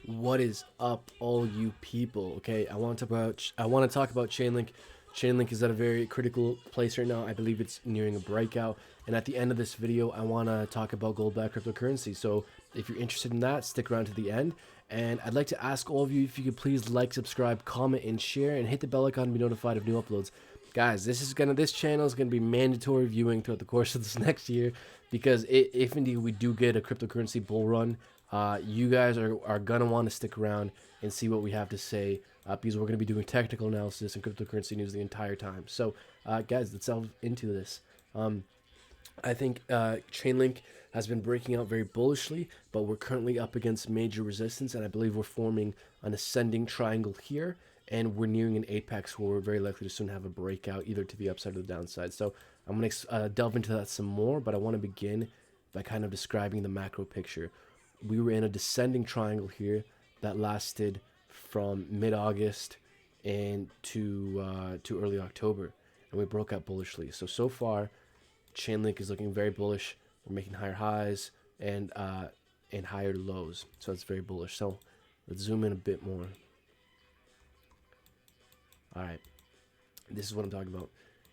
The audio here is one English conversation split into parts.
What is up, all you people? Okay, I want to talk about Chainlink. Chainlink is at a very critical place right now. I believe it's nearing a breakout. And at the end of this video, I want to talk about gold-backed cryptocurrency. So if you're interested in that, stick around to the end. And I'd like to ask all of you if you could please like, subscribe, comment, and share, and hit the bell icon to be notified of new uploads. Guys, this channel is gonna be mandatory viewing throughout the course of this next year, because if indeed we do get a cryptocurrency bull run, you guys are gonna want to stick around and see what we have to say, because we're gonna be doing technical analysis and cryptocurrency news the entire time. So, guys, let's delve into this. I think Chainlink has been breaking out very bullishly, but we're currently up against major resistance, and I believe we're forming an ascending triangle here, and we're nearing an apex where we're very likely to soon have a breakout, either to the upside or the downside. So I'm going to delve into that some more, but I want to begin by kind of describing the macro picture. We were in a descending triangle here that lasted from mid-August and to early October, and we broke out bullishly. So far, Chainlink is looking very bullish. We're making higher highs and higher lows, so it's very bullish. So let's zoom in a bit more. All right, this is what I'm talking about.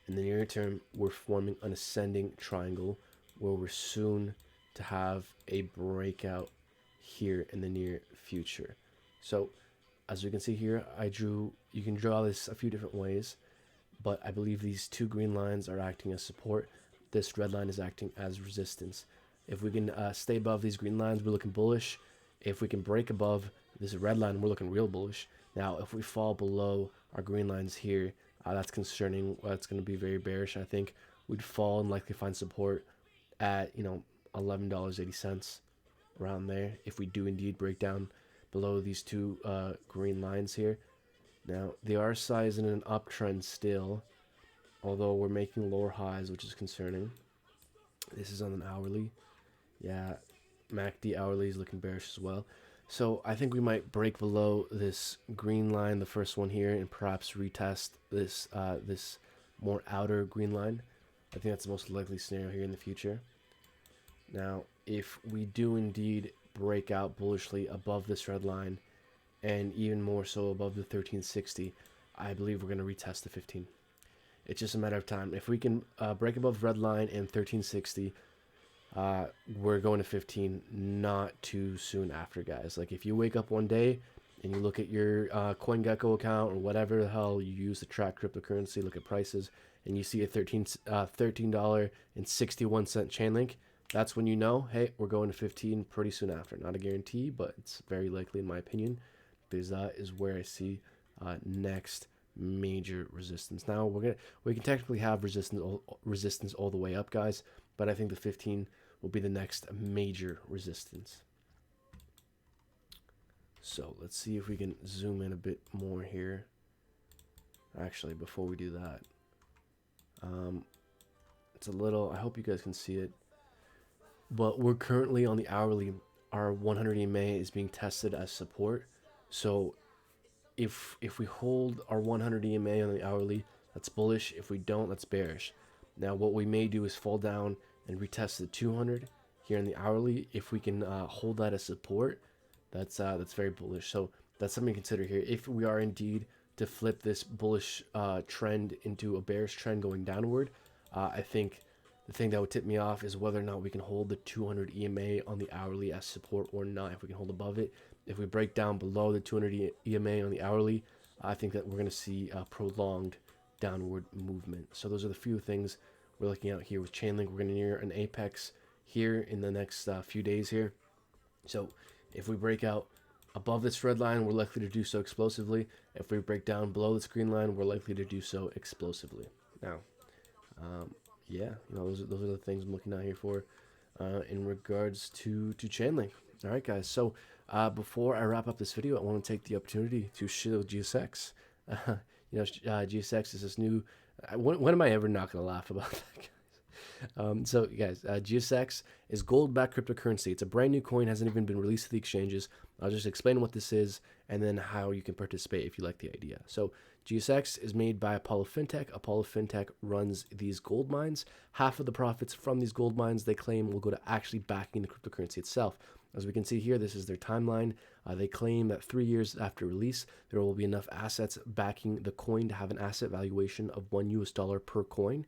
In the near term, we're forming an ascending triangle where we're soon to have a breakout here in the near future. So as you can see here, you can draw this a few different ways, but I believe these two green lines are acting as support. This red line is acting as resistance. If we can stay above these green lines, we're looking bullish. If we can break above this red line, we're looking real bullish. Now, if we fall below our green lines here, that's concerning. That's going to be very bearish. I think we'd fall and likely find support at, $11.80 around there, if we do indeed break down below these two green lines here. Now, the RSI is in an uptrend still, although we're making lower highs, which is concerning. This is on an hourly. Yeah, MACD hourly is looking bearish as well. So I think we might break below this green line, the first one here, and perhaps retest this this more outer green line. I think that's the most likely scenario here in the future. Now, if we do indeed break out bullishly above this red line, and even more so above the 1360, I believe we're going to retest the 15. It's just a matter of time. If we can break above red line and 1360, we're going to 15 not too soon after, guys. Like, if you wake up one day and you look at your CoinGecko account or whatever the hell you use to track cryptocurrency, look at prices, and you see a $13.61 Chainlink, that's when you know, hey, we're going to 15 pretty soon after. Not a guarantee, but it's very likely in my opinion, because that is where I see next major resistance. Now we can technically have resistance all the way up, guys, but I think the 15 will be the next major resistance. So let's see if we can zoom in a bit more here. Actually, before we do that, it's a little, I hope you guys can see it, but we're currently on the hourly. Our 100 EMA is being tested as support. So if we hold our 100 EMA on the hourly, that's bullish. If we don't, that's bearish. Now, what we may do is fall down and retest the 200 here in the hourly. If we can hold that as support, that's very bullish. So that's something to consider here. If we are indeed to flip this bullish trend into a bearish trend going downward, I think the thing that would tip me off is whether or not we can hold the 200 EMA on the hourly as support or not. If we can hold above it, if we break down below the 200 EMA on the hourly, I think that we're going to see a prolonged downward movement. So those are the few things we're looking at here with Chainlink. We're going to near an apex here in the next few days here. So if we break out above this red line, we're likely to do so explosively. If we break down below this green line, we're likely to do so explosively. Now, yeah, those are the things I'm looking out here for in regards to Chainlink. All right, guys. So before I wrap up this video, I want to take the opportunity to show GSX. GSX is this new. When am I ever not going to laugh about that, guys? So, guys, GSX is gold-backed cryptocurrency. It's a brand new coin, hasn't even been released to the exchanges. I'll just explain what this is and then how you can participate if you like the idea. So, GSX is made by Apollo Fintech. Apollo Fintech runs these gold mines. Half of the profits from these gold mines, they claim, will go to actually backing the cryptocurrency itself. As we can see here, this is their timeline. They claim that 3 years after release, there will be enough assets backing the coin to have an asset valuation of $1 per coin.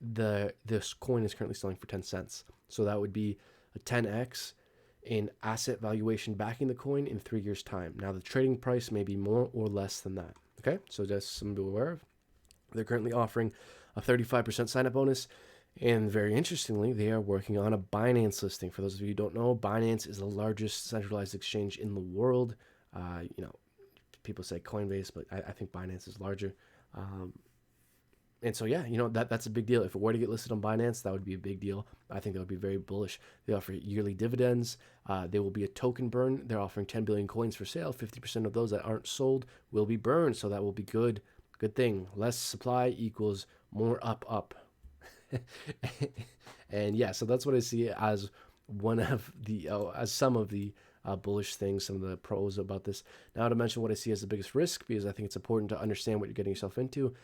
This coin is currently selling for 10 cents. So that would be a 10x in asset valuation backing the coin in 3 years' time. Now, the trading price may be more or less than that. Okay, so just something to be aware of. They're currently offering a 35% sign-up bonus. And very interestingly, they are working on a Binance listing. For those of you who don't know, Binance is the largest centralized exchange in the world. People say Coinbase, but I think Binance is larger. And so, yeah, that's a big deal. If it were to get listed on Binance, that would be a big deal. I think that would be very bullish. They offer yearly dividends. There will be a token burn. They're offering 10 billion coins for sale. 50% of those that aren't sold will be burned. So that will be good. Good thing. Less supply equals more up. And yeah, so that's what I see as one of the, as some of the bullish things, some of the pros about this. Now to mention what I see as the biggest risk, because I think it's important to understand what you're getting yourself into.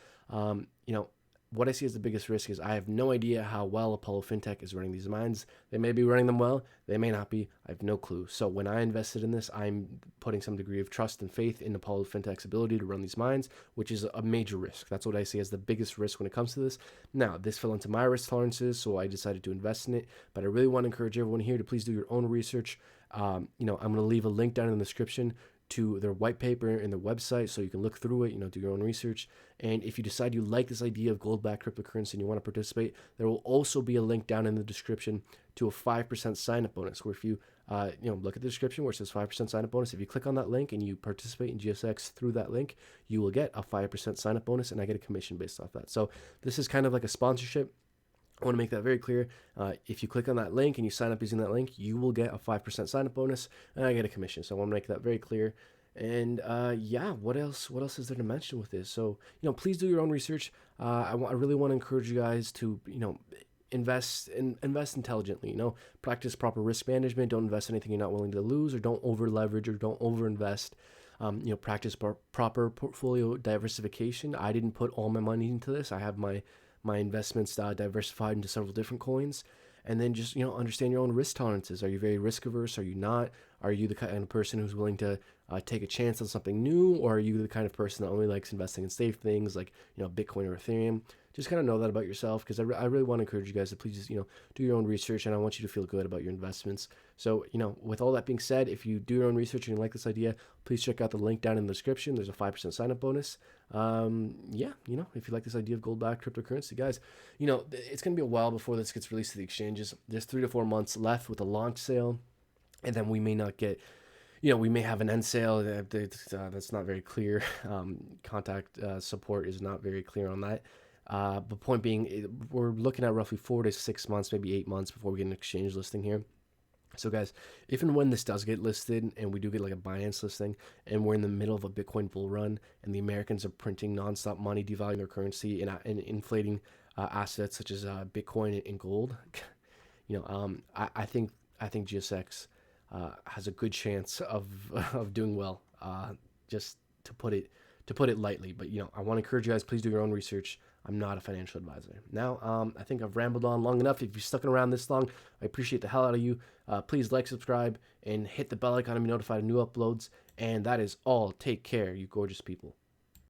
What I see as the biggest risk is I have no idea how well Apollo FinTech is running these mines. They may be running them well. They may not be. I have no clue. So when I invested in this, I'm putting some degree of trust and faith in Apollo FinTech's ability to run these mines, which is a major risk. That's what I see as the biggest risk when it comes to this. Now, this fell into my risk tolerances, so I decided to invest in it. But I really want to encourage everyone here to please do your own research. I'm going to leave a link down in the description to their white paper and their website so you can look through it, do your own research. And if you decide you like this idea of gold-backed cryptocurrency and you want to participate, there will also be a link down in the description to a 5% sign-up bonus, where if you look at the description where it says 5% sign-up bonus, if you click on that link and you participate in GSX through that link, you will get a 5% sign-up bonus, and I get a commission based off that. So this is kind of like a sponsorship. I want to make that very clear. If you click on that link and you sign up using that link, you will get a 5% sign-up bonus, and I get a commission. So I want to make that very clear. And what else is there to mention with this? So please do your own research. I really want to encourage you guys to invest intelligently. Practice proper risk management. Don't invest in anything you're not willing to lose, or don't over leverage, or don't over invest. Practice proper portfolio diversification. I didn't put all my money into this. I have my investments diversified into several different coins. And then just understand your own risk tolerances. Are you very risk averse? Are you not? Are you the kind of person who's willing to take a chance on something new, or are you the kind of person that only likes investing in safe things like Bitcoin or Ethereum? Just kind of know that about yourself, because I really want to encourage you guys to please just do your own research, and I want you to feel good about your investments. So with all that being said, if you do your own research and you like this idea, please check out the link down in the description. There's a 5% sign up bonus. If you like this idea of gold-backed cryptocurrency, guys, it's gonna be a while before this gets released to the exchanges. There's 3 to 4 months left with a launch sale, and then we may not get. We may have an end sale. That's not very clear. Contact support is not very clear on that. But point being, we're looking at roughly 4 to 6 months, maybe 8 months before we get an exchange listing here. So guys, if and when this does get listed and we do get like a Binance listing, and we're in the middle of a Bitcoin bull run and the Americans are printing nonstop money, devaluing their currency, and inflating assets such as Bitcoin and gold, I think GSX has a good chance of doing well. Just to put it lightly. But I want to encourage you guys, please do your own research. I'm not a financial advisor. Now, I think I've rambled on long enough. If you've stuck around this long, I appreciate the hell out of you. Please like, subscribe, and hit the bell icon to be notified of new uploads. And that is all. Take care, you gorgeous people.